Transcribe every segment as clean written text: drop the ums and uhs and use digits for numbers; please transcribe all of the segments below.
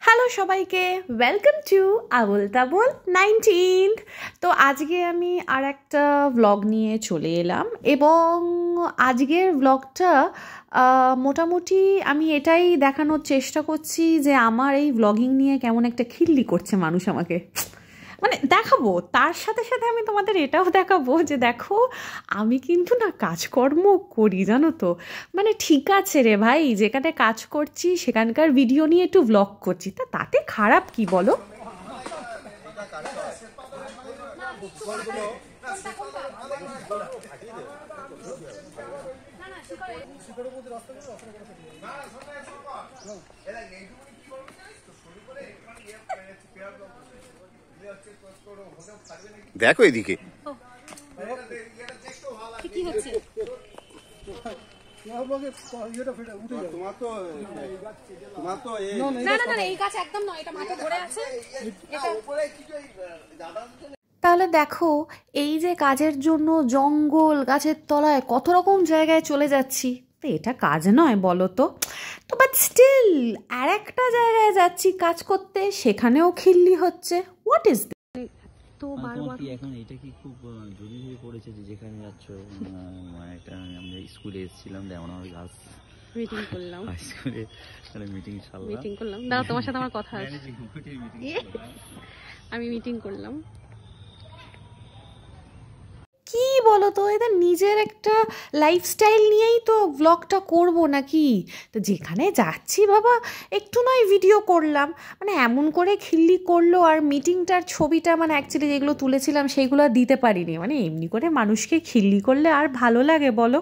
Hello সবাইকে, welcome to Abul তাবুল 19th। তো আজকে আমি আর একটা ব্লগ নিয়ে চলে এলাম এবং আজকের ব্লগটা মোটামুটি আমি এটাই দেখানোর চেষ্টা করছি যে আমার এই ব্লগিং নিয়ে কেমন একটা খিল্লি করছে মানুষ আমাকে, মানে দেখাবো। তার সাথে সাথে আমি তোমাদের এটাও দেখাবো যে দেখো আমি কিন্তু না কাজকর্ম করি, জানো তো। মানে ঠিক আছে রে ভাই, যেখানে কাজ করছি সেখানকার ভিডিও নিয়ে একটু ব্লগ করছি, তাতে খারাপ কি বলো? দেখো এদিকে তাহলে দেখো এই যে কাজের জন্য জঙ্গল গাছের তলায় কত রকম জায়গায় চলে যাচ্ছি, তো এটা কাজ নয় বলো তো? তো বাট স্টিল আর একটা জায়গায় যাচ্ছি কাজ করতে, সেখানেও খিল্লি হচ্ছে। হোয়াট ইজ তো বারবার এখন এটা কি খুব জরুরি হয়ে পড়েছে যে যেখানে যাচ্ছ? একটা আমরা স্কুলে এসেছিলাম, যেমন আমার গাছ মিটিং করলাম, হাই স্কুলে মিটিং করলাম। দাঁড়া, তোমার সাথে আমার কথা আছে। আমি মিটিং করলাম। কি বলো তো, এদের নিজের একটা লাইফস্টাইল নিয়েই তো ব্লগটা করব নাকি? তো যেখানে যাচ্ছি বাবা একটু নয় ভিডিও করলাম, মানে এমন করে খিল্লি করলো। আর মিটিংটার ছবিটা মানে অ্যাকচুয়ালি যেগুলো তুলেছিলাম সেইগুলো দিতে পারিনি। মানে এমনি করে মানুষকে খিল্লি করলে আর ভালো লাগে বলো?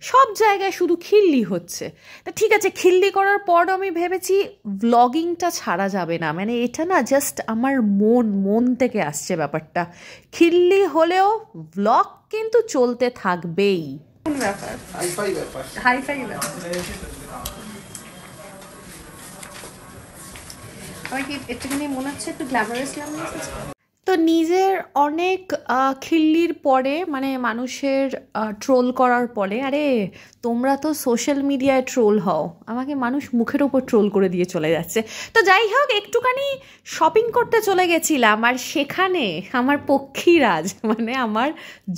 সব জায়গায় শুধু খিল্লি হচ্ছে। তা ঠিক আছে, খিল্লি করার পর আমি ভেবেছি ব্লগিংটা ছাড়া যাবে না, মানে এটা না জাস্ট আমার মন থেকে আসছে ব্যাপারটা। খিল্লি হলেও ব্লগ কিন্তু চলতে থাকবেই। কোন ব্যাপার? হাইফাই ব্যাপার। আমার কি একটুখানি মনে হচ্ছে একটু গ্ল্যামারাস তো নিজের অনেক খিল্লির পরে, মানে মানুষের ট্রোল করার পরে, আরে তোমরা তো সোশ্যাল মিডিয়ায় ট্রোল হও, আমাকে মানুষ মুখের ওপর ট্রোল করে দিয়ে চলে যাচ্ছে। তো যাই হোক, একটুখানি শপিং করতে চলে গেছিলাম, আর সেখানে আমার পক্ষীরাজ মানে আমার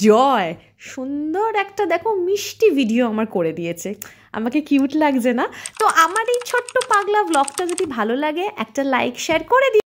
জয় সুন্দর একটা দেখো মিষ্টি ভিডিও আমার করে দিয়েছে। আমাকে কিউট লাগছে না? তো আমার এই ছোট্ট পাগলা ব্লগটা যদি ভালো লাগে একটা লাইক শেয়ার করে দিই।